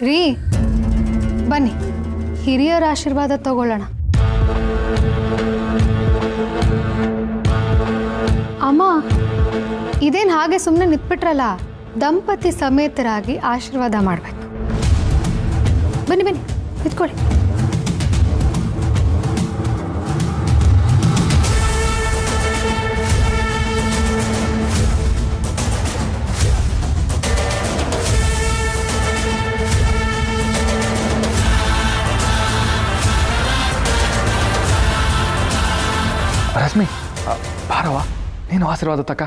ರೀ ಬನ್ನಿ ಹಿರಿಯರ ಆಶೀರ್ವಾದ ತಗೊಳ್ಳೋಣ. ಅಮ್ಮ ಇದೇನು ಹಾಗೆ ಸುಮ್ಮನೆ ನಿಂತ್ಬಿಟ್ರಲ್ಲ, ದಂಪತಿ ಸಮೇತರಾಗಿ ಆಶೀರ್ವಾದ ಮಾಡಬೇಕು. ಬನ್ನಿ ಬನ್ನಿ ನಿಂತ್ಕೊಳ್ಳಿ. ರಶ್ಮಿ ಬಾರವ, ನೀನು ಆಶೀರ್ವಾದ ತಕ್ಕ.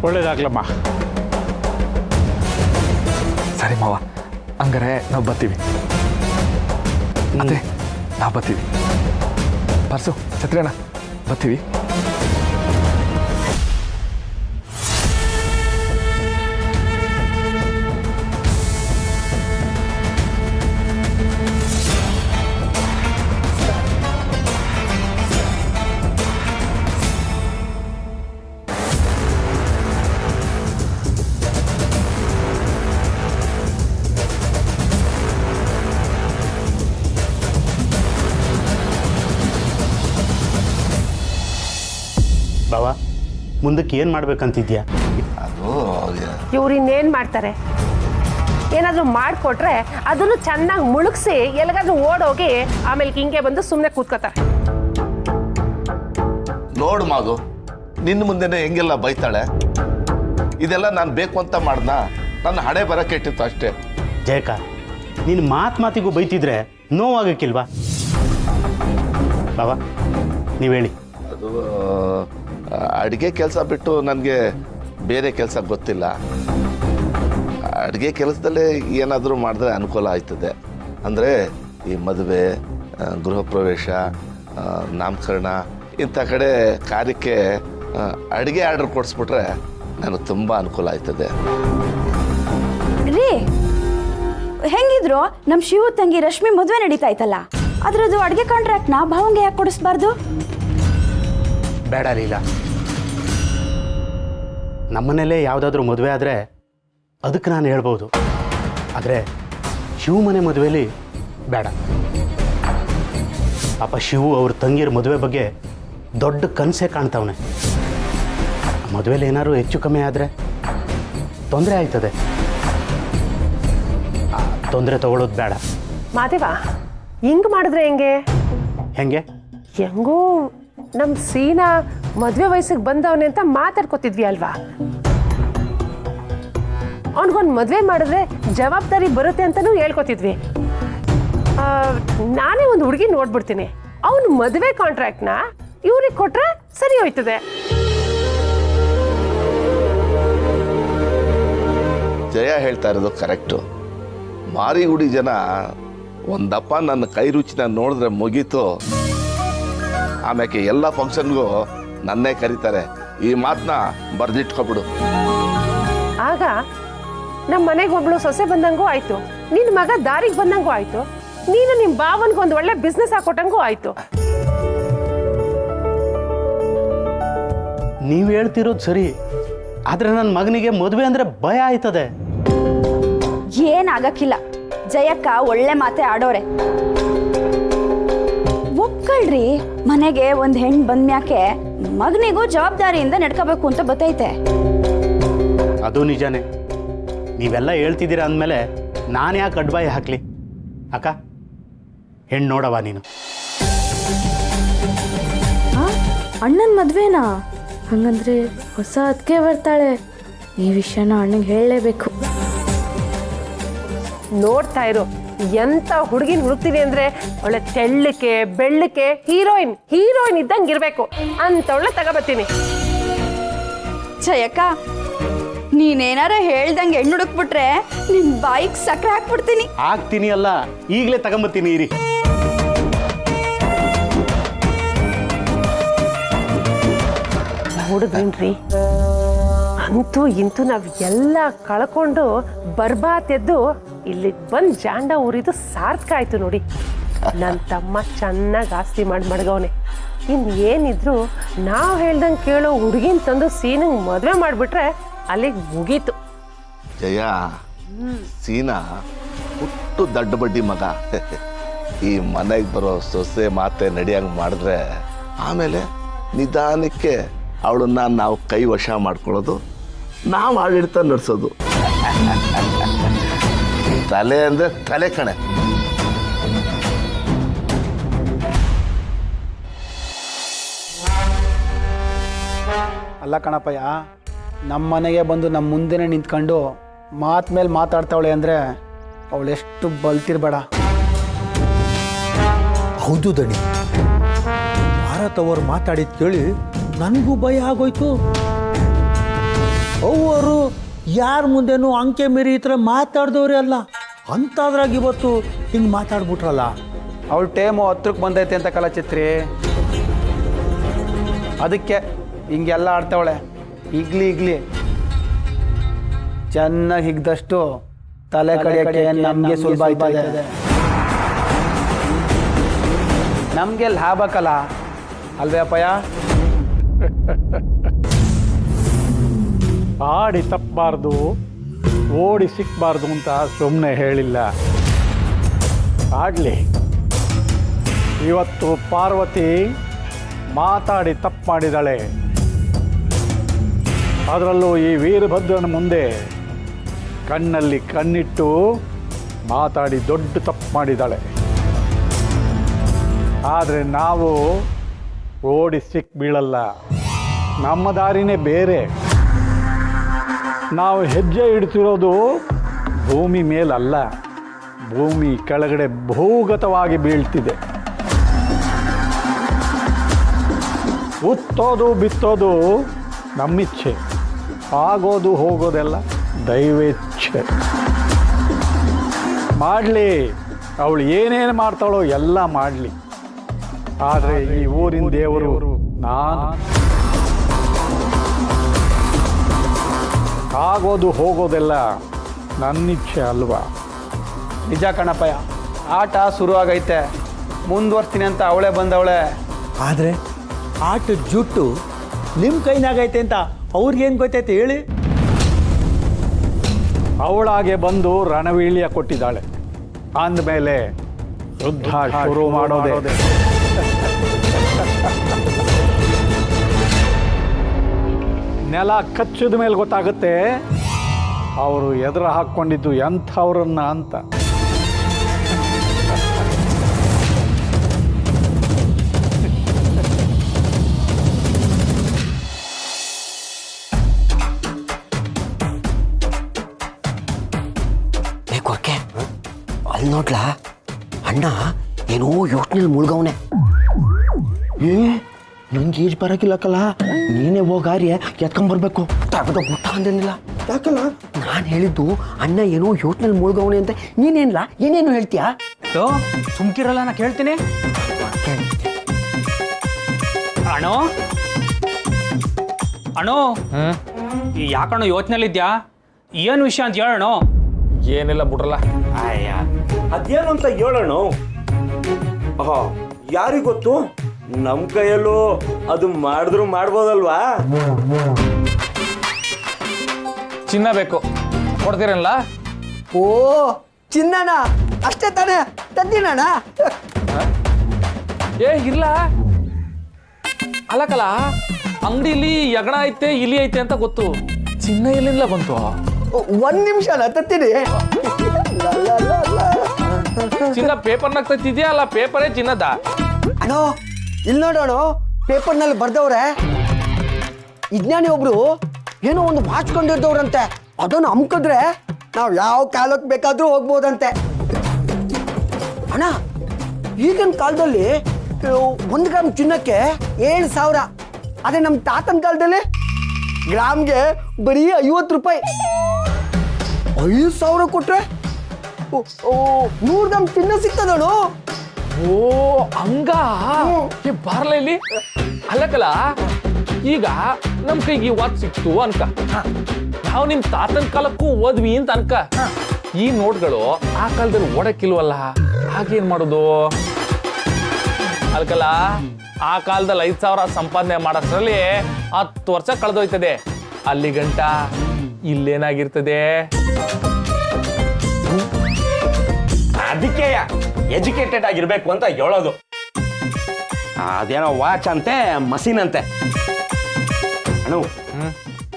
ಒಳ್ಳೇದಾಗ್ಲಮ್ಮ. ಸರಿ ಮಾವ, ಹಂಗಾರೆ ನಾವು ಬರ್ತೀವಿ. ಅದೇ ನಾವು ಬರ್ತೀವಿ. ಪರ್ಸು ಛತ್ರಿಯಣ್ಣ ಬರ್ತೀವಿ. ಬಾವ, ಮುಂದಕ್ಕೆ ಏನು ಮಾಡ್ಬೇಕಂತಿದ್ಯಾ? ಇವ್ರು ಇನ್ನೇನು ಮಾಡ್ತಾರೆ? ಏನಾದರೂ ಮಾಡಿಕೊಟ್ರೆ ಅದನ್ನು ಚೆನ್ನಾಗಿ ಮುಳುಗಿಸಿ ಎಲ್ಲಿಗಾದ್ರೂ ಓಡೋಗಿ ಆಮೇಲೆ ಹಿಂಗೆ ಬಂದು ಸುಮ್ಮನೆ ಕೂತ್ಕೋತಾರೆ. ನೋಡು ಮಾಧು, ನಿನ್ನ ಮುಂದೆನೆ ಹೆಂಗೆಲ್ಲ ಬೈತಾಳೆ. ಇದೆಲ್ಲ ನಾನು ಬೇಕು ಅಂತ ಮಾಡ್ದ, ನನ್ನ ಹಣೆ ಬರ ಕೆಟ್ಟಿತ್ತು ಅಷ್ಟೇ. ಜಯಕ, ನೀನು ಮಾತಿಗೂ ಬೈತಿದ್ರೆ ನೋವಾಗಕ್ಕಿಲ್ವಾ? ಬಾವ ನೀವು ಹೇಳಿ. ಅದು ಅಡುಗೆ ಕೆಲಸ ಬಿಟ್ಟು ನನಗೆ ಬೇರೆ ಕೆಲಸ ಗೊತ್ತಿಲ್ಲ. ಅಡುಗೆ ಕೆಲಸದಲ್ಲೇ ಏನಾದರೂ ಮಾಡಿದ್ರೆ ಅನುಕೂಲ ಆಯ್ತದೆ. ಅಂದರೆ ಈ ಮದುವೆ, ಗೃಹ ಪ್ರವೇಶ, ನಾಮಕರಣ ಇಂಥ ಕಡೆ ಕಾರ್ಯಕ್ಕೆ ಅಡುಗೆ ಆರ್ಡರ್ ಕೊಡಿಸ್ಬಿಟ್ರೆ ನನಗೆ ತುಂಬ ಅನುಕೂಲ ಆಯ್ತದೆ. ರೀ, ಹೆಂಗಿದ್ರು ನಮ್ಮ ಶಿವು ತಂಗಿ ರಶ್ಮಿ ಮದುವೆ ನಡೀತಾ ಇತ್ತಲ್ಲ, ಅದ್ರದ್ದು ಅಡುಗೆ ಕಾಂಟ್ರಾಕ್ಟ್ನ ಭಾವಂಗೆ ಯಾಕೆ ಕೊಡಿಸ್ಬಾರ್ದು? ಬೇಡ ಲೀಲಾ, ನಮ್ಮನೇಲೇ ಯಾವುದಾದ್ರೂ ಮದುವೆ ಆದರೆ ಅದಕ್ಕೆ ನಾನು ಹೇಳ್ಬೋದು. ಆದರೆ ಶಿವ ಮನೆ ಮದುವೆಯಲ್ಲಿ ಬೇಡ. ಪಾಪ ಶಿವು ಅವ್ರ ತಂಗಿಯರ ಮದುವೆ ಬಗ್ಗೆ ದೊಡ್ಡ ಕನಸೇ ಕಾಣ್ತಾವನೆ. ಮದುವೆಲಿ ಏನಾದ್ರು ಹೆಚ್ಚು ಕಮ್ಮಿ ಆದರೆ ತೊಂದರೆ ಆಯ್ತದೆ. ತೊಂದರೆ ತಗೊಳ್ಳೋದು ಬೇಡ. ಮಾದೇವ, ಹಿಂಗೆ ಮಾಡಿದ್ರೆ ಹೆಂಗೆ? ಹೆಂಗೂ ನಮ್ಮ ಸೀನಾ ಮದುವೆ ವಯಸ್ಸಿಗೆ ಬಂದವನೇ ಅಂತ ಮಾತಾಡ್ಕೊತಿದ್ವಿ ಅಲ್ವಾ? ಅವನಿಗೊಂದು ಮದುವೆ ಮಾಡಿದ್ರೆ ಜವಾಬ್ದಾರಿ ಬರುತ್ತೆ ಅಂತಲೂ ಹೇಳ್ಕೊತಿದ್ವಿ. ನಾನೇ ಒಂದು ಹುಡುಗಿ ನೋಡ್ಬಿಡ್ತೀನಿ, ಅವನು ಮದುವೆ ಕಾಂಟ್ರಾಕ್ಟ್ನ ಇವ್ರಿಗೆ ಕೊಟ್ರೆ ಸರಿ ಹೋಯ್ತದೆ. ಜಯ ಹೇಳ್ತಾ ಇರೋದು ಕರೆಕ್ಟು. ಮಾರಿಗುಡಿ ಜನ ಒಂದಪ್ಪ ನನ್ನ ಕೈ ರುಚಿನ ನೋಡಿದ್ರೆ ಮುಗೀತು, ಆಮೇಲೆ ಎಲ್ಲ ಫಂಕ್ಷನ್ಗೂ ನನ್ನೇ ಕರೀತಾರೆ. ಈ ಮಾತನ್ನ ಬರೆದಿಟ್ಕೊಬಿಡು. ಆಗ ನಮ್ಮ ಮನೆಗೆ ಒಬ್ಳು ಸೊಸೆ ಬಂದಂಗೂ ಆಯ್ತು, ನಿನ್ನ ಮಗ ದಾರಿಗೆ ಬಂದಂಗೂ ಆಯ್ತು, ನೀನು ನಿಮ್ಮ ಬಾವನ್ಗೊಂದು ಒಳ್ಳೆ ಬಿಸ್ನೆಸ್ ಹಾಕೊಟ್ಟಂಗೂ ಆಯ್ತು. ನೀವು ಹೇಳ್ತಿರೋದು ಸರಿ, ಆದರೆ ನನ್ನ ಮಗನಿಗೆ ಮದುವೆ ಅಂದರೆ ಭಯ ಆಯ್ತದೆ. ಏನಾಗಕ್ಕಿಲ್ಲ, ಜಯಕ್ಕ ಒಳ್ಳೆ ಮಾತೆ ಆಡೋರೆ. ಒಪ್ಕೊಳ್ರಿ, ಮನೆಗೆ ಒಂದು ಹೆಣ್ಣು ಬಂದ್ಮ್ಯಾಕೆ ಮಗನಿಗೂ ಜವಾಬ್ದಾರಿಯಿಂದ ನಡ್ಕೋಬೇಕು ಅಂತ ಗೊತ್ತೈತೆ. ಅದು ನಿಜಾನೇ. ನೀವೆಲ್ಲ ಹೇಳ್ತಿದ್ದೀರಾ ಅಂದಮೇಲೆ ನಾನು ಯಾಕೆ ಅಡ್ವಾಯ್ ಹಾಕಲಿ? ಅಕ್ಕ, ಹೆಣ್ಣು ನೋಡವ ನೀನು. ಅಣ್ಣನ ಮದುವೆನಾ? ಹಂಗಂದ್ರೆ ಹೊಸ ಅದಕ್ಕೆ ಬರ್ತಾಳೆ. ಈ ವಿಷಯನ ಅಣ್ಣಂಗೆ ಹೇಳಲೇಬೇಕು. ನೋಡ್ತಾ ಇರು, ಎಂತ ಹುಡುಗಿನ ಹುಡುಕ್ತೀನಿ ಅಂದ್ರೆ ಒಳ್ಳೆ ತೆಳ್ಳಕ್ಕೆ ಬೆಳ್ಳಕ್ಕೆ ಹೀರೋಯಿನ್ ಇದ್ದಂಗೆ ಇರಬೇಕು ಅಂತವಳೆ ತಗೋಬತ್ತೀನಿ. ಜಯಕ್ಕ, ನೀನೇನಾರ ಹೇಳ್ದಂಗೆ ಹೆಣ್ಣು ಹುಡುಕ್ಬಿಟ್ರೆ ನಿನ್ ಬಾಯಿಗೆ ಸಕ್ಕರೆ ಹಾಕ್ಬಿಡ್ತೀನಿ. ಆಗ್ತೀನಿ ಅಲ್ಲ, ಈಗಲೇ ತಗೊಂಬತ್ತೀನಿ ಇರಿ. ನೋಡಿದ್ರೇನ್ರಿ, ಅಂತೂ ಇಂತೂ ನಾವು ಎಲ್ಲ ಕಳ್ಕೊಂಡು ಬರ್ಬಾತೆದ್ದು ಇಲ್ಲಿ ಬಂದು ಜಾಂಡ ಊರಿದು ಸಾರ್ಥಕ ಆಯ್ತು ನೋಡಿ. ನನ್ನ ತಮ್ಮ ಚೆನ್ನಾಗಿ ಆಸ್ತಿ ಮಾಡಿ ಮಡ್ಗವನೆ. ಇನ್ನೇನಿದ್ರು ನಾವು ಹೇಳ್ದಂಗೆ ಕೇಳೋ ಹುಡುಗಿನ ತಂದು ಸೀನಂಗೆ ಮದುವೆ ಮಾಡಿಬಿಟ್ರೆ ಅಲ್ಲಿಗೆ ಮುಗೀತು. ಜಯ ಸೀನಾ ಹುಟ್ಟು ದಡ್ಡ ಬಡ್ಡಿ ಮಗ. ಈ ಮನೆಗೆ ಬರೋ ಸೊಸೆ ಮಾತೆ ನಡೆಯಂಗೆ ಮಾಡಿದ್ರೆ ಆಮೇಲೆ ನಿಧಾನಕ್ಕೆ ಅವಳನ್ನ ನಾವು ಕೈ ವಶ ಮಾಡ್ಕೊಳ್ಳೋದು, ನಾವು ಆಡಳಿತ ನಡೆಸೋದು. ತಲೆ ಅಂದರೆ ತಲೆ ಕಣೆ. ಅಲ್ಲ ಕಣಪ್ಪಯ್ಯ, ನಮ್ಮ ಮನೆಗೆ ಬಂದು ನಮ್ಮ ಮುಂದೆನೇ ನಿಂತ್ಕೊಂಡು ಮಾತು ಮೇಲೆ ಮಾತಾಡ್ತಾವಳೆ ಅಂದರೆ ಅವಳೆಷ್ಟು ಬಲ್ತಿರ್ಬೇಡ. ಹೌದು ದಣಿ, ಭಾರತ್ ಅವರು ಮಾತಾಡಿದ್ ಕೇಳಿ ನನಗೂ ಭಯ ಆಗೋಯ್ತು. ಅವರು ಯಾರ ಮುಂದೆನೂ ಅಂಕೆ ಮೀರಿ ಈ ಥರ ಮಾತಾಡ್ದವ್ರೆ ಅಲ್ಲ, ಅಂತಾದ್ರಾಗ ಇವತ್ತು ಹಿಂಗೆ ಮಾತಾಡ್ಬಿಟ್ರಲ್ಲ. ಅವಳ ಟೈಮು ಹತ್ರಕ್ಕೆ ಬಂದೈತೆ ಅಂತ ಕಲಚಿತ್ರಿ, ಅದಕ್ಕೆ ಹಿಂಗೆಲ್ಲ ಆಡ್ತಾವಳೆ. ಈಗ್ಲಿ ಚೆನ್ನಾಗಿ ಹಿಗ್ದಷ್ಟು ತಲೆ ಕಡಿಯೋಕ್ಕೆ ನಮಗೆ ಸುಲಭ ಆಯ್ತದೆ. ನಮಗೆ ಲಾಭ ಕಲ ಅಲ್ವೇ ಅಪ್ಪಯ್ಯ? ಆಡಿ ತಪ್ಪಬಾರ್ದು, ಓಡಿ ಸಿಕ್ಕಬಾರ್ದು ಅಂತ ಸುಮ್ಮನೆ ಹೇಳಿಲ್ಲ. ಆಡಲಿ. ಇವತ್ತು ಪಾರ್ವತಿ ಮಾತಾಡಿ ತಪ್ಪು ಮಾಡಿದಾಳೆ. ಅದರಲ್ಲೂ ಈ ವೀರಭದ್ರನ ಮುಂದೆ ಕಣ್ಣಲ್ಲಿ ಕಣ್ಣಿಟ್ಟು ಮಾತಾಡಿ ದೊಡ್ಡ ತಪ್ಪು ಮಾಡಿದಾಳೆ. ಆದರೆ ನಾವು ಓಡಿ ಸಿಕ್ಕಿ ಬೀಳಲ್ಲ. ನಮ್ಮ ದಾರಿನೇ ಬೇರೆ. ನಾವು ಹೆಜ್ಜೆ ಇಡ್ತಿರೋದು ಭೂಮಿ ಮೇಲಲ್ಲ, ಭೂಮಿ ಕೆಳಗಡೆ ಭೂಗತವಾಗಿ ಬೀಳ್ತಿದೆ. ಉತ್ತೋದು ಬಿತ್ತೋದು ನಮ್ಮಿಚ್ಛೆ, ಆಗೋದು ಹೋಗೋದೆಲ್ಲ ದೈವೇಚ್ಛೆ. ಮಾಡಲಿ, ಅವಳು ಏನೇನು ಮಾಡ್ತಾಳೋ ಎಲ್ಲ ಮಾಡಲಿ. ಆದರೆ ಈ ಊರಿನ ದೇವರು ನಾನು. ಆಗೋದು ಹೋಗೋದೆಲ್ಲ ನನ್ನಿಚ್ಛೆ ಅಲ್ವಾ? ನಿಜ ಕಣಪ್ಪಯ್ಯ, ಆಟ ಶುರು ಆಗೈತೆ, ಮುಂದುವರ್ಸ್ತೀನಿ ಅಂತ ಅವಳೇ ಬಂದವಳೆ. ಆದರೆ ಆಟದ ಜುಟ್ಟು ನಿಮ್ಮ ಕೈನಾಗೈತೆ ಅಂತ ಅವ್ರಿಗೇನು ಗೊತ್ತೈತೆ ಹೇಳಿ? ಅವಳಾಗೆ ಬಂದು ರಣವೀಳ್ಯ ಕೊಟ್ಟಿದ್ದಾಳೆ. ಅಂದಮೇಲೆ ಯುದ್ಧ ಶುರು ಮಾಡೋದೇ. ನೆಲ ಕಚ್ಚಿದ ಮೇಲೆ ಗೊತ್ತಾಗುತ್ತೆ ಅವರು ಎದುರು ಹಾಕ್ಕೊಂಡಿದ್ದು ಎಂಥವ್ರನ್ನ ಅಂತ. ಕೊರ್ಕೆ ಅಲ್ಲಿ ನೋಡ್ಲಾ, ಅಣ್ಣ ಏನೋ ಯೋಚನೆಯಲ್ಲಿ ಮುಳ್ಗವನೆ. ನಂಗೆ ಈಜು ಬರೋಕಿಲ್ಲಕ್ಕಲ್ಲ, ನೀನೇ ಹೋಗಾರಿಯೇ ಎತ್ಕೊಂಬರ್ಬೇಕು. ತಗದ ಬುಟ್ಟ ಅಂದೇನಿಲ್ಲ ಯಾಕಲ್ಲ? ನಾನು ಹೇಳಿದ್ದು ಅಣ್ಣ ಏನೋ ಯೋಚನೆಯಲ್ಲಿ ಮುಳ್ಗವನೆ ಅಂತ. ನೀನೇನಿಲ್ಲ ಏನೇನು ಹೇಳ್ತೀಯಾ? ಸುಮ್ಕಿರಲ್ಲ, ನಾ ಕೇಳ್ತೀನಿ. ಅಣ್ಣೋ ಅಣ್ಣೋ, ಯಾಕಣ್ಣೋ ಯೋಚನೆಯಲ್ಲಿದ್ಯಾ? ಏನು ವಿಷಯ ಅಂತ ಹೇಳೋಣ. ಏನಿಲ್ಲ ಬಿಡ್ರಲ್ಲ. ಅಯ್ಯ, ಅದೇನು ಅಂತ ಹೇಳೋಣ. ಯಾರಿಗೊತ್ತು, ನಮ್ಮ ಕೈಯಲ್ಲೂ ಅದು ಮಾಡಿದ್ರು ಮಾಡ್ಬೋದಲ್ವಾ? ಚಿನ್ನ ಬೇಕು, ಕೊಡ್ತೀರಲ್ಲ? ಓ ಚಿನ್ನನ ಅಷ್ಟೇ ತಾನೇ ತಂದಿನಣ್ಣ. ಇಲ್ಲ ಅಲ್ಲಕಲ್ಲ, ಅಂಗಡಿಲಿ ಯಗಣ ಐತೆ ಇಲಿ ಐತೆ ಅಂತ ಗೊತ್ತು, ಚಿನ್ನ ಎಲ್ಲಿಂದ ಬಂತು? ಒಂದ್ ನಿಮಿಷ ತತ್ತೀನಿ. ಚಿನ್ನ ಪೇಪರ್ನಾಗ ತತ್ತಿದ್ಯಾ ಅಲ್ಲ ಪೇಪರೇ ಚಿನ್ನದ? ಅಣ್ಣೋ ಇಲ್ಲಿ ನೋಡೋಣ, ಪೇಪರ್ನಲ್ಲಿ ಬರ್ದವ್ರೆ ವಿಜ್ಞಾನಿ ಒಬ್ರು ಏನೋ ಒಂದು ವಾಚ್ಕೊಂಡಿರ್ದವ್ರಂತೆ. ಅದನ್ನು ಅಮ್ಕಿದ್ರೆ ನಾವು ಯಾವ ಕಾಲಕ್ಕೆ ಬೇಕಾದ್ರೂ ಹೋಗ್ಬೋದಂತೆ. ಅಣ್ಣ, ಈಗಿನ ಕಾಲದಲ್ಲಿ 1 ಗ್ರಾಮ್ ಚಿನ್ನಕ್ಕೆ 7,000. ಅದೇ ನಮ್ಮ ತಾತನ ಕಾಲದಲ್ಲಿ ಗ್ರಾಮ್ಗೆ ಬರೀ 50 ರೂಪಾಯಿ. 5,000 ಕೊಟ್ರೆ 100 ಗ್ರಾಮ್ ಚಿನ್ನ ಸಿಗ್ತದಣ್ಣ. ಓ ಹಂಗ ಬಾರ್ಲ ಇಲ್ಲಿ. ಅಲ್ಲಕಲ್ಲ, ಈಗ ನಮ್ ಕೈಗೆ ವಾಚ್ ಸಿಕ್ತು ಅನ್ಕ, ನಾವು ನಿಮ್ ತಾತನ ಕಾಲಕ್ಕೂ ಓದ್ವಿ ಅಂತ ಅನ್ಕ. ಈ ನೋಟ್ಗಳು ಆ ಕಾಲದಲ್ಲಿ ಓಡಕ್ಕಿಲ್ವಲ್ಲ, ಹಾಗೇನ್ ಮಾಡೋದು? ಅಲ್ಕಲ್ಲ, ಆ ಕಾಲದಲ್ಲಿ 5,000 ಸಂಪಾದನೆ ಮಾಡೋದ್ರಲ್ಲಿ 10 ವರ್ಷ ಕಳೆದೋಯ್ತದೆ. ಅಲ್ಲಿ ಗಂಟ ಇಲ್ಲೇನಾಗಿರ್ತದೆ? ಅದಕ್ಕೆ ಎಜುಕೇಟೆಡ್ ಆಗಿರ್ಬೇಕು ಅಂತ ಹೇಳೋದು. ಅದೇನೋ ವಾಚ್ ಅಂತೆ ಮಷೀನ್ ಅಂತೆ. ಅಣ್ಣ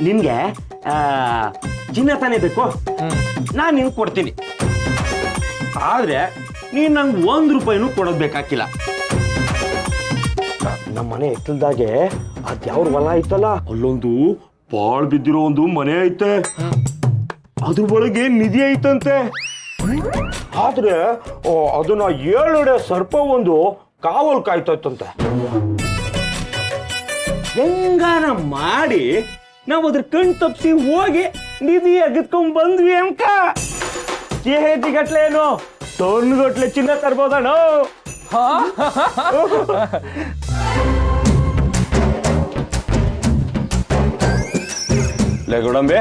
ನಿನ್ಗೆ ಚಿನ್ನ ತಾನೇ ಬೇಕು, ನಾನು ನಿನ್ಗೆ ಕೊಡ್ತೀನಿ. ಆದ್ರೆ ನೀನ್ ನಂಗೆ 1 ರೂಪಾಯಿನೂ ಕೊಡೋದು ಬೇಕಾಗಿಲ್ಲ. ನಮ್ಮ ಮನೆ ಎತ್ತಲ್ದಾಗೆ ಅದ್ಯಾವ್ರ ಹೊಲ ಐತಲ್ಲ, ಅಲ್ಲೊಂದು ಬಾಳ್ ಬಿದ್ದಿರೋ ಒಂದು ಮನೆ ಐತೆ. ಅದ್ರ ಒಳಗೆ ನಿಧಿ ಐತಂತೆ. ಆದ್ರೆ ಅದನ್ನ 7 ಅಡಿ ಸರ್ಪ ಒಂದು ಕಾವಲ್ ಕಾಯ್ತಂತೆ. ಹೆಂಗಾನ ಮಾಡಿ ನಾವು ಅದ್ರ ಕಣ್ ತಪ್ಸಿ ಹೋಗಿ ನಿಧಿ ಅಗತ್ಕೊಂಡ್ ಬಂದ್ವಿ ಅಂಕ. ಕೆಜಿ ಗಟ್ಲೆ ಏನು ಟನ್ ಗಟ್ಲೆ ಚಿನ್ನ ತರ್ಬೋದಣ್ಣ. ಲೇ ಗುಡಂಬಿ,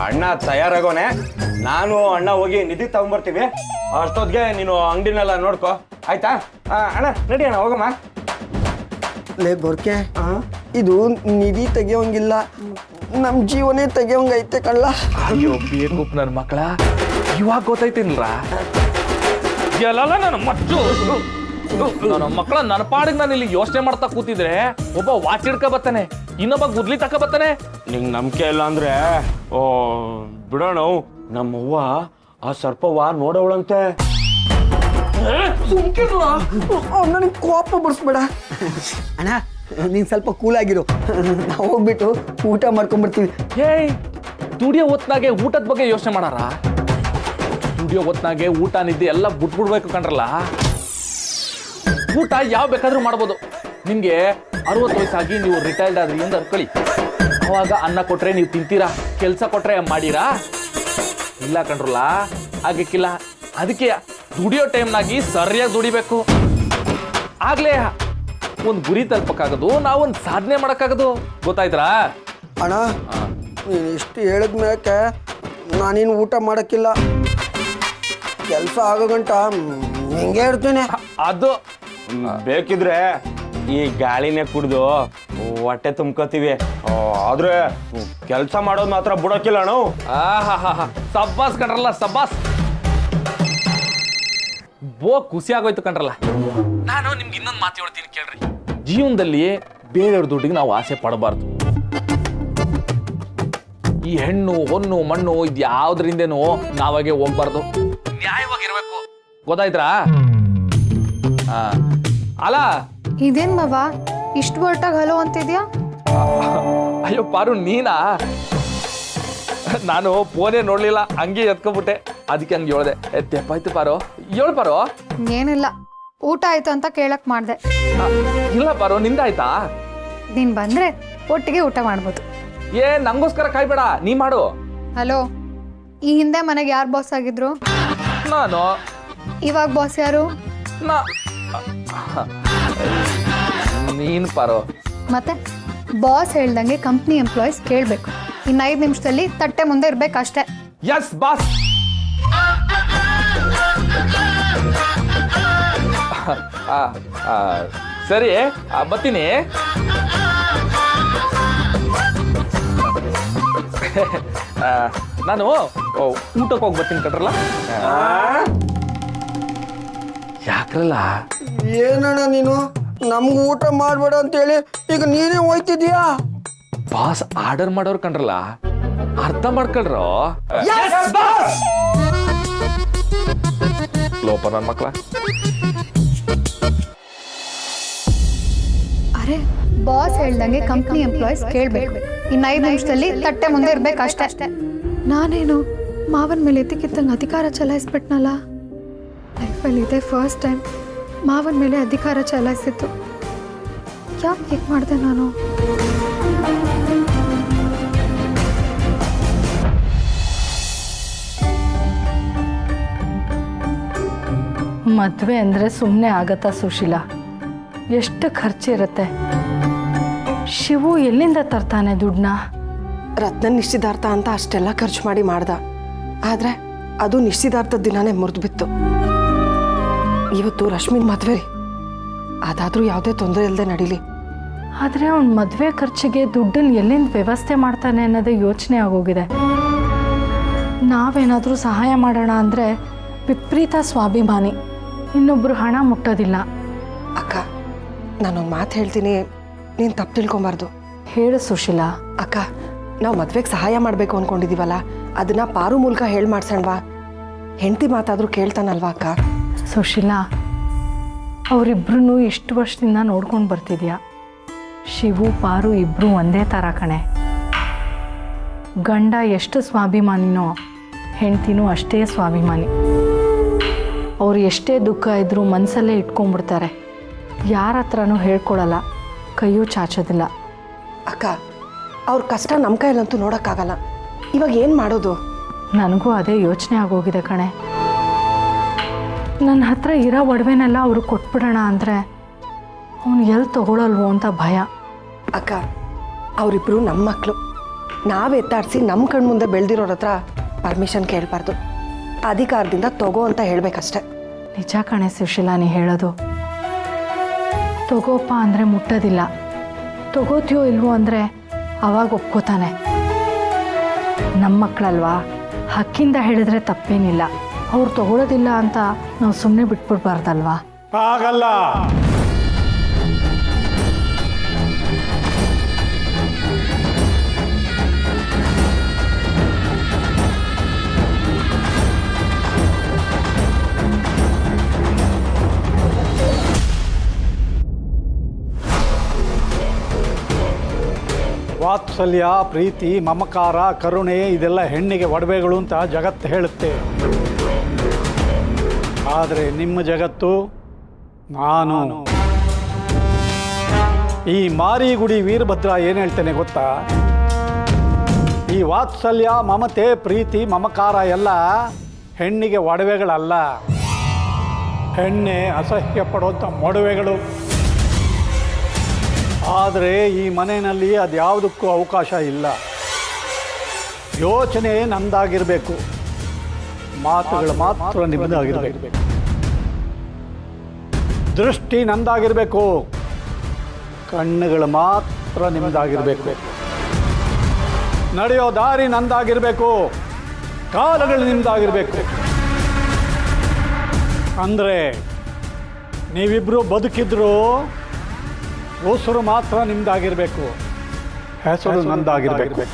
ಅಣ್ಣ ತಯಾರಾಗೋನೆ. ನಾನು ಅಣ್ಣ ಹೋಗಿ ನಿಧಿ ತಗೊಂಡ್ಬರ್ತೀವಿ. ಅಷ್ಟೊತ್ತಿಗೆ ನೀನು ಅಂಗಡಿನೆಲ್ಲ ನೋಡ್ಕೊ, ಆಯ್ತಾ? ಅಣ್ಣ ನಡಿ ಅಣ್ಣ, ಹೋಗಮ್ಮ. ಲೇ ಗೊರ್ಕೆ, ಇದು ನಿಧಿ ತೆಗಿಯೋಂಗಿಲ್ಲ, ನಮ್ಮ ಜೀವನೇ ತೆಗಿಯೋಂಗೈತೆ ಕಳ್ಳ. ಅಯ್ಯೋ ಬೇಕು ನನ್ನ ಮಕ್ಕಳ, ಇವಾಗ ಗೊತ್ತೈತಿನ್ರ ಎಲ್ಲ ನನ್ನ ಮಚ್ಚು. ನನ್ನ ಮಕ್ಕಳ ನನ್ನ ಪಾಡಿಗೆ ನಾನು ಇಲ್ಲಿ ಯೋಚನೆ ಮಾಡ್ತಾ ಕೂತಿದ್ರೆ ಒಬ್ಬ ವಾಚ್ ಹಿಡ್ಕ ಬರ್ತಾನೆ, ಇನ್ನೊಬ್ಬ ಗುದ್ಲಿ ತಕ ಬರ್ತಾನೆ. ನಿಂಗೆ ನಂಬಿಕೆ ಇಲ್ಲ ಅಂದ್ರೆ ಬಿಡೋಣ. ನಮ್ಮವ್ವ ಆ ಸರ್ಪವ್ವ ನೋಡವಳಂತೆ. ನನಗೆ ಕೋಪ ಬಿಡಿಸ್ಬೇಡ ಅಣ್ಣ, ನೀನು ಸ್ವಲ್ಪ ಕೂಲಾಗಿರು. ನಾವು ಹೋಗ್ಬಿಟ್ಟು ಊಟ ಮಾಡ್ಕೊಂಡ್ಬರ್ತೀವಿ. ಏಯ್, ದುಡಿಯೋ ಹೊತ್ನಾಗೆ ಊಟದ ಬಗ್ಗೆ ಯೋಚನೆ ಮಾಡಾರ? ದುಡಿಯೋ ಹೊತ್ನಾಗೆ ಊಟ ನಿದ್ದೆ ಎಲ್ಲ ಬಿಟ್ಬಿಡ್ಬೇಕು ಕಣ್ರಲ್ಲ. ಊಟ ಯಾವ ಬೇಕಾದ್ರೂ ಮಾಡ್ಬೋದು. ನಿಮ್ಗೆ 60 ವಯಸ್ಸಾಗಿ ನೀವು ರಿಟೈರ್ಡ್ ಆದ್ರಿ ಅಂತ ಅನ್ಕೊಳ್ಳಿ. ಅವಾಗ ಅನ್ನ ಕೊಟ್ರೆ ನೀವು ತಿಂತೀರಾ, ಕೆಲಸ ಕೊಟ್ರೆ ಮಾಡೀರಾ? ಇಲ್ಲ ಕಣ್ರಲ್ಲ, ಆಗಕ್ಕಿಲ್ಲ. ಅದಕ್ಕೆ ದುಡಿಯೋ ಟೈಮ್ನಾಗಿ ಸರಿಯಾಗಿ ದುಡಿಬೇಕು. ಆಗ್ಲೇ ಒಂದು ಗುರಿ ತಲುಪಕ್ಕಾಗೋದು, ನಾವೊಂದು ಸಾಧನೆ ಮಾಡೋಕ್ಕಾಗೋದು. ಗೊತ್ತಾಯ್ತಾ ಅಣ್ಣ? ನೀನು ಇಷ್ಟು ಹೇಳಿದ್ಮೇಲೆ ನಾನೇನು ಊಟ ಮಾಡೋಕ್ಕಿಲ್ಲ. ಕೆಲಸ ಆಗೋ ಗಂಟ ಹೆಂಗೆ ಇರ್ತೀನಿ. ಅದು ಬೇಕಿದ್ರೆ ಈ ಗಾಳಿನೇ ಕುಡ್ದು ಹೊಟ್ಟೆ ತುಂಬ್ಕೋತೀವಿ. ಆದ್ರೆ ಕೆಲಸ ಮಾಡೋದು ಮಾತ್ರ ಬಿಡೋಕಿಲ್ಲ ನಾವು. ಸಬ್ಬಾಸ್ ಕಣ್ರಲ್ಲ, ಸಬ್ಬಾಸ್. ಖುಷಿ ಆಗೋಯ್ತು ಕಣ್ರಲ್ಲ. ನಾನು ನಿಮ್ಗೆ ಇನ್ನೊಂದು ಮಾತು ಹೇಳ್ತೀನಿ ಕೇಳ್ರಿ. ಜೀವನದಲ್ಲಿ ಬೇರೆಯವ್ರ ದುಡ್ಡಿಗೆ ನಾವು ಆಸೆ ಪಡಬಾರ್ದು. ಈ ಹೆಣ್ಣು ಹೊನ್ನು ಮಣ್ಣು ಇದು ಯಾವ್ದ್ರಿಂದೇನೋ ನಾವಾಗೆ ಹೋಗ್ಬಾರ್ದು, ನ್ಯಾಯವಾಗಿರ್ಬೇಕು. ಗೊತ್ತಾಯ್ತಾ? ಅಲ್ಲ ಇದೇನ್ ಮಾವ ಇಷ್ಟು ಒಟ್ಟಾಗ ಹಲೋ ಅಂತಿದ್ಯಾ? ಅಯ್ಯೋ ಪಾರು, ನೀನಾ? ನಾನು ಫೋನೇ ನೋಡ್ಲಿಲ್ಲ, ಹಂಗೆ ಎತ್ಕೊಂಡ್ಬಿಟ್ಟೆ. ಅದಕ್ಕೆ ಹಂಗೆ ಹೇಳ್ದೆ. ತೆಪ್ಪಾಯ್ತು ಪಾರು. ಹೇಳು ಪಾರು. ಏನಿಲ್ಲ, ಊಟ ಆಯ್ತು ಅಂತ ಕೇಳಕ್ ಮಾಡ್ದೆ. ಇಲ್ಲ ಪಾರು, ನಿಂದಾಯ್ತಾ? ನೀನ್ ಬಂದ್ರೆ ಒಟ್ಟಿಗೆ ಊಟ ಮಾಡ್ಬೋದು. ನಂಗೋಸ್ಕರ ಕಾಯ್ಬೇಡ, ನೀ ಮಾಡು. ಹಲೋ, ಈ ಹಿಂದೆ ಮನೆಗೆ ಯಾರು ಬಾಸ್ ಆಗಿದ್ರು? ನಾನು. ಇವಾಗ ಬಾಸ್ ಯಾರು? ನೀನ್ ಪಾರು. ಮತ್ತೆ ಬಾಸ್ ಹೇಳ್ದಂಗೆ ಕಂಪ್ನಿ ಎಂಪ್ಲಾಯೀಸ್ ಕೇಳಬೇಕು. ಇನ್ನು 5 ನಿಮಿಷದಲ್ಲಿ ತಟ್ಟೆ ಮುಂದೆ ಇರ್ಬೇಕಷ್ಟೇ. Yes boss. ಸರಿ, ಬರ್ತೀನಿ. ನಾನು ಊಟಕ್ಕೆ ಹೋಗಿ ಬರ್ತೀನಿ ಕಟ್ರಲ್ಲ. ಯಾಕ್ರಲ್ಲ? ಏನಣ್ಣ ನೀನು ನಮ್ಗೆ ಊಟ ಮಾಡ್ಬೇಡ ಅಂತೇಳಿ ಈಗ ನೀನೇ ಹೋಯ್ತಿದ್ಯಾ? ಬಾಸ್ ಆರ್ಡರ್ ಮಾಡೋರು ಕಂಡ್ರಲ್ಲ, ಅರ್ಥ ಮಾಡ್ಕೊಳ್ರೋ. ಲೋಪ ನನ್ನ ಮಕ್ಳ. ಅರೆ, ಬಾಸ್ ಹೇಳ್ದಂಗೆ ಕಂಪ್ನಿ ಎಂಪ್ಲಾಯೀಸ್ ಕೇಳಬೇಕು. ಇನ್ನು 5 ನಿಮಿಷದಲ್ಲಿ ತಟ್ಟೆ ಮುಂದೆ ಇರ್ಬೇಕಷ್ಟೇ. ನಾನೇನು ಮಾವನ ಮೇಲೆ ಎತ್ತಿಕ್ಕಿದ್ದಂಗೆ ಅಧಿಕಾರ ಚಲಾಯಿಸ್ಬಿಟ್ನಲ್ಲ. ಲೈಫಲ್ಲಿ ಇದೆ ಫಸ್ಟ್ ಟೈಮ್ ಮಾವನ ಮೇಲೆ ಅಧಿಕಾರ ಚಲಾಯಿಸಿತ್ತು. ಯಾಕೆ ಹೀಗೆ ಮಾಡಿದೆ ನಾನು? ಮದುವೆ ಅಂದರೆ ಸುಮ್ಮನೆ ಆಗತ್ತಾ ಸುಶೀಲಾ? ಎಷ್ಟು ಖರ್ಚಿರುತ್ತೆ? ಶಿವು ಎಲ್ಲಿಂದ ತರ್ತಾನೆ ದುಡ್ಡನ್ನ? ರತ್ನ ನಿಶ್ಚಿತಾರ್ಥ ಅಂತ ಅಷ್ಟೆಲ್ಲ ಖರ್ಚು ಮಾಡಿ ಮಾಡ್ದ. ಆದರೆ ಅದು ನಿಶ್ಚಿತಾರ್ಥದ ದಿನಾನೇ ಮುರಿದು ಬಿತ್ತು. ಇವತ್ತು ರಶ್ಮಿನ್ ಮದುವೆ, ಅದಾದರೂ ಯಾವುದೇ ತೊಂದರೆ ಇಲ್ಲದೆ ನಡೀಲಿ. ಆದರೆ ಅವ್ನ ಮದುವೆ ಖರ್ಚಿಗೆ ದುಡ್ಡನ್ನು ಎಲ್ಲಿಂದ ವ್ಯವಸ್ಥೆ ಮಾಡ್ತಾನೆ ಅನ್ನೋದೇ ಯೋಚನೆ ಆಗೋಗಿದೆ. ನಾವೇನಾದರೂ ಸಹಾಯ ಮಾಡೋಣ ಅಂದರೆ ವಿಪರೀತ ಸ್ವಾಭಿಮಾನಿ. ಇನ್ನೊಬ್ರು ಹಣ ಮುಟ್ಟೋದಿಲ್ಲ. ಅಕ್ಕ ನಾನೊಂದು ಮಾತು ಹೇಳ್ತೀನಿ, ನೀನು ತಪ್ಪು ತಿಳ್ಕೊಬಾರ್ದು. ಹೇಳು ಸುಶೀಲಾ. ಅಕ್ಕ, ನಾವು ಮದ್ವೆಗೆ ಸಹಾಯ ಮಾಡಬೇಕು ಅಂದ್ಕೊಂಡಿದ್ದೀವಲ್ಲ, ಅದನ್ನ ಪಾರು ಮೂಲಕ ಹೇಳಿ ಮಾಡ್ಸೋಣವಾ? ಹೆಂಡತಿ ಮಾತಾದರೂ ಕೇಳ್ತಾನಲ್ವಾ ಅಕ್ಕ? ಸುಶೀಲಾ, ಅವರಿಬ್ರು ಎಷ್ಟು ವರ್ಷದಿಂದ ನೋಡ್ಕೊಂಡು ಬರ್ತಿದ್ಯಾ. ಶಿವು ಪಾರು ಇಬ್ಬರು ಒಂದೇ ಥರ ಕಣೆ. ಗಂಡ ಎಷ್ಟು ಸ್ವಾಭಿಮಾನಿನೋ ಹೆಂಡ್ತಿನೂ ಅಷ್ಟೇ ಸ್ವಾಭಿಮಾನಿ. ಅವ್ರು ಎಷ್ಟೇ ದುಃಖ ಇದ್ದರೂ ಮನಸ್ಸಲ್ಲೇ ಇಟ್ಕೊಂಡ್ಬಿಡ್ತಾರೆ. ಯಾರ ಹತ್ರನೂ ಹೇಳ್ಕೊಡಲ್ಲ, ಕೈಯೂ ಚಾಚೋದಿಲ್ಲ. ಅಕ್ಕ, ಅವ್ರ ಕಷ್ಟ ನಮ್ಮ ಕೈಯಲ್ಲಂತೂ ನೋಡೋಕ್ಕಾಗಲ್ಲ. ಇವಾಗ ಏನು ಮಾಡೋದು? ನನಗೂ ಅದೇ ಯೋಚನೆ ಆಗೋಗಿದೆ ಕಣೆ. ನನ್ನ ಹತ್ರ ಇರೋ ಒಡವೆನೆಲ್ಲ ಅವ್ರಿಗೆ ಕೊಟ್ಬಿಡೋಣ ಅಂದರೆ ಅವನು ಎಲ್ಲಿ ತಗೊಳ್ಳಲ್ವೋ ಅಂತ ಭಯ. ಅಕ್ಕ, ಅವರಿಬ್ಬರು ನಮ್ಮ ಮಕ್ಕಳು. ನಾವು ಎತ್ತಾಡಿಸಿ ನಮ್ಮ ಕಣ್ಣು ಮುಂದೆ ಬೆಳೆದಿರೋರ ಹತ್ರ ಪರ್ಮಿಷನ್ ಕೇಳಬಾರ್ದು. ಅಧಿಕಾರದಿಂದ ತಗೋ ಅಂತ ಹೇಳಬೇಕಷ್ಟೆ. ನಿಜ ಕಣೆ ಸುಶೀಲಾ, ನೀ ಹೇಳೋದು. ತಗೋಪ್ಪ ಅಂದರೆ ಮುಟ್ಟೋದಿಲ್ಲ, ತಗೋತೀಯೋ ಇಲ್ವೋ ಅಂದರೆ ಅವಾಗ ಒಪ್ಕೋತಾನೆ. ನಮ್ಮ ಮಕ್ಕಳಲ್ವಾ, ಹಕ್ಕಿಂದ ಹೇಳಿದ್ರೆ ತಪ್ಪೇನಿಲ್ಲ. ಅವ್ರು ತಗೊಳ್ಳೋದಿಲ್ಲ ಅಂತ ನಾವು ಸುಮ್ಮನೆ ಬಿಟ್ಬಿಡ್ಬಾರ್ದಲ್ವಾ? ಆಗಲ್ಲ. ವಾತ್ಸಲ್ಯ, ಪ್ರೀತಿ, ಮಮಕಾರ, ಕರುಣೆ ಇದೆಲ್ಲ ಹೆಣ್ಣಿಗೆ ಒಡವೆಗಳು ಅಂತ ಜಗತ್ತು ಹೇಳುತ್ತೆ. ಆದರೆ ನಿಮ್ಮ ಜಗತ್ತು ನಾನು. ಈ ಮಾರಿಗುಡಿ ವೀರಭದ್ರ ಏನು ಹೇಳ್ತೇನೆ ಗೊತ್ತಾ? ಈ ವಾತ್ಸಲ್ಯ, ಮಮತೆ, ಪ್ರೀತಿ, ಮಮಕಾರ ಎಲ್ಲ ಹೆಣ್ಣಿಗೆ ಒಡವೆಗಳಲ್ಲ, ಹೆಣ್ಣೆ ಅಸಹ್ಯ ಪಡುವಂಥ ಮೊಡವೆಗಳು. ಆದರೆ ಈ ಮನೆಯಲ್ಲಿ ಅದ್ಯಾವುದಕ್ಕೂ ಅವಕಾಶ ಇಲ್ಲ. ಯೋಚನೆ ನಂದಾಗಿರಬೇಕು, ಮಾತುಗಳು ಮಾತ್ರ ನಿಮ್ಮದಾಗಿರಬೇಕು. ದೃಷ್ಟಿ ನಂದಾಗಿರಬೇಕು, ಕಣ್ಣುಗಳು ಮಾತ್ರ ನಿಮ್ಮದಾಗಿರಬೇಕು. ನಡೆಯೋ ದಾರಿ ನಂದಾಗಿರಬೇಕು, ಕಾಲುಗಳು ನಿಮ್ಮದಾಗಿರಬೇಕು. ಅಂದರೆ ನೀವಿಬ್ಬರು ಬದುಕಿದ್ರು ಉಸಿರು ಮಾತ್ರ ನಿಮ್ದಾಗಿರಬೇಕು, ಹೆಸರು ನಂದಾಗಿರಬೇಕು.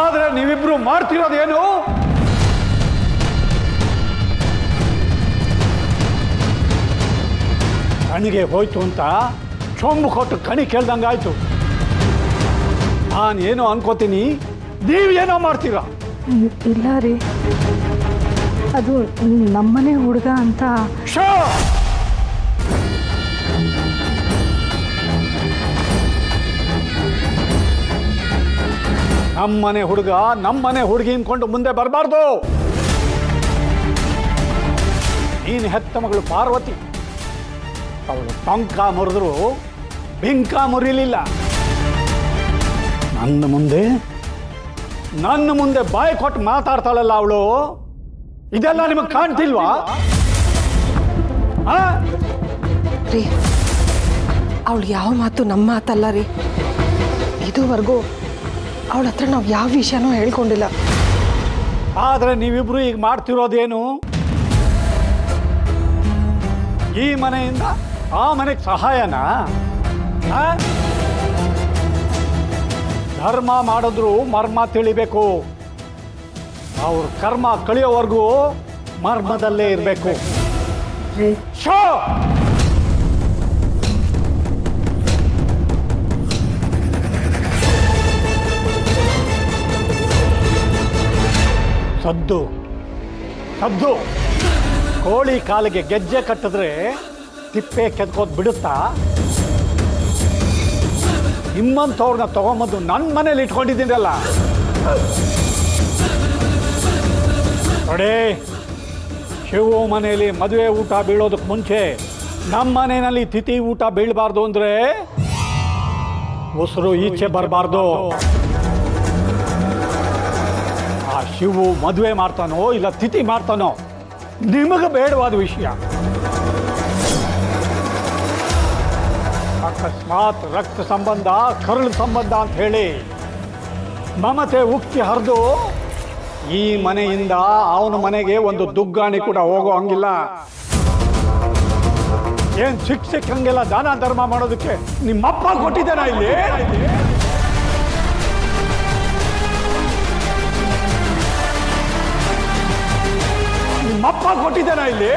ಆದರೆ ನೀವಿಬ್ರು ಮಾಡ್ತಿರೋದೇನು? ಕಣಿಗೆ ಹೋಯ್ತು ಅಂತ ಚೊಂಬು ಕೊಟ್ಟು ಕಣಿ ಕೇಳ್ದಂಗಾಯ್ತು. ನಾನೇನೋ ಅನ್ಕೋತೀನಿ, ನೀವೇನೋ ಮಾಡ್ತೀರಾ? ಇಲ್ಲ ರೀ, ಅದು ನಮ್ಮನೆ ಹುಡುಗ ಅಂತ. ನಮ್ಮನೆ ಹುಡುಗ ನಮ್ಮನೆ ಹುಡುಗಿ ಅನ್ಕೊಂಡು ಮುಂದೆ ಬರಬಾರ್ದು. ನೀನು ಹೆತ್ತ ಮಗಳು ಪಾರ್ವತಿ, ಅವಳು ಟೊಂಕ ಮುರಿದ್ರು ಬಿಂಕ ಮುರಿಲಿಲ್ಲ. ನನ್ನ ಮುಂದೆ ಬಾಯಿ ಕೊಟ್ಟು ಮಾತಾಡ್ತಾಳಲ್ಲ ಅವಳು, ಇದೆಲ್ಲ ನಿಮಗೆ ಕಾಣ್ತಿಲ್ವಾ? ರೀ, ಅವಳು ಯಾವ ಮಾತು ನಮ್ಮ ಮಾತಲ್ಲ ರೀ. ಇದುವರೆಗೂ ಅವಳ ಹತ್ರ ನಾವು ಯಾವ ವಿಷಯನೂ ಹೇಳ್ಕೊಂಡಿಲ್ಲ. ಆದರೆ ನೀವಿಬ್ರು ಈಗ ಮಾಡ್ತಿರೋದೇನು? ಈ ಮನೆಯಿಂದ ಆ ಮನೆಗೆ ಸಹಾಯನಾ? ಧರ್ಮ ಮಾಡಿದ್ರು ಮರ್ಮ ತಿಳಿಬೇಕು. ಅವ್ರ ಕರ್ಮ ಕಳಿಯೋವರೆಗೂ ಮರ್ಮದಲ್ಲೇ ಇರಬೇಕು. ಸದ್ದು ಸದ್ದು. ಕೋಳಿ ಕಾಲಿಗೆ ಗೆಜ್ಜೆ ಕಟ್ಟಿದ್ರೆ ತಿಪ್ಪೆ ಕೆದ್ಕೋದ್ ಬಿಡುತ್ತಾ? ನಿಮ್ಮಂಥವ್ರನ್ನ ತಗೊಂಬಂದು ನನ್ನ ಮನೇಲಿ ಇಟ್ಕೊಂಡಿದ್ದೀನಲ್ಲ. ನೋಡಿ, ಶಿವು ಮನೆಯಲ್ಲಿ ಮದುವೆ ಊಟ ಬೀಳೋದಕ್ಕೆ ಮುಂಚೆ ನಮ್ಮ ಮನೆಯಲ್ಲಿ ತಿಥಿ ಊಟ ಬೀಳಬಾರ್ದು ಅಂದರೆ ಉಸಿರು ಈಚೆ ಬರಬಾರ್ದು. ಆ ಶಿವು ಮದುವೆ ಮಾಡ್ತಾನೋ ಇಲ್ಲ ತಿಥಿ ಮಾಡ್ತಾನೋ ನಿಮಗೆ ಬೇಡವಾದ ವಿಷಯ. ಅಕಸ್ಮಾತ್ ರಕ್ತ ಸಂಬಂಧ, ಕರುಳು ಸಂಬಂಧ ಅಂತ ಹೇಳಿ ಮಮತೆ ಉಕ್ಕಿ ಹರಿದು ಈ ಮನೆಯಿಂದ ಅವನ ಮನೆಗೆ ಒಂದು ದುಗ್ಗಾಣಿ ಕೂಡ ಹೋಗೋ ಹಂಗಿಲ್ಲ. ಏನ್ ಸಿಕ್ಕಂಗೆಲ್ಲ ದಾನ ಧರ್ಮ ಮಾಡೋದಕ್ಕೆ ನಿಮ್ಮಪ್ಪ ಕೊಟ್ಟಿದ್ದಾನ ಇಲ್ಲಿ? ನಿಮ್ಮಪ್ಪ ಕೊಟ್ಟಿದ್ದಾನ ಇಲ್ಲಿ?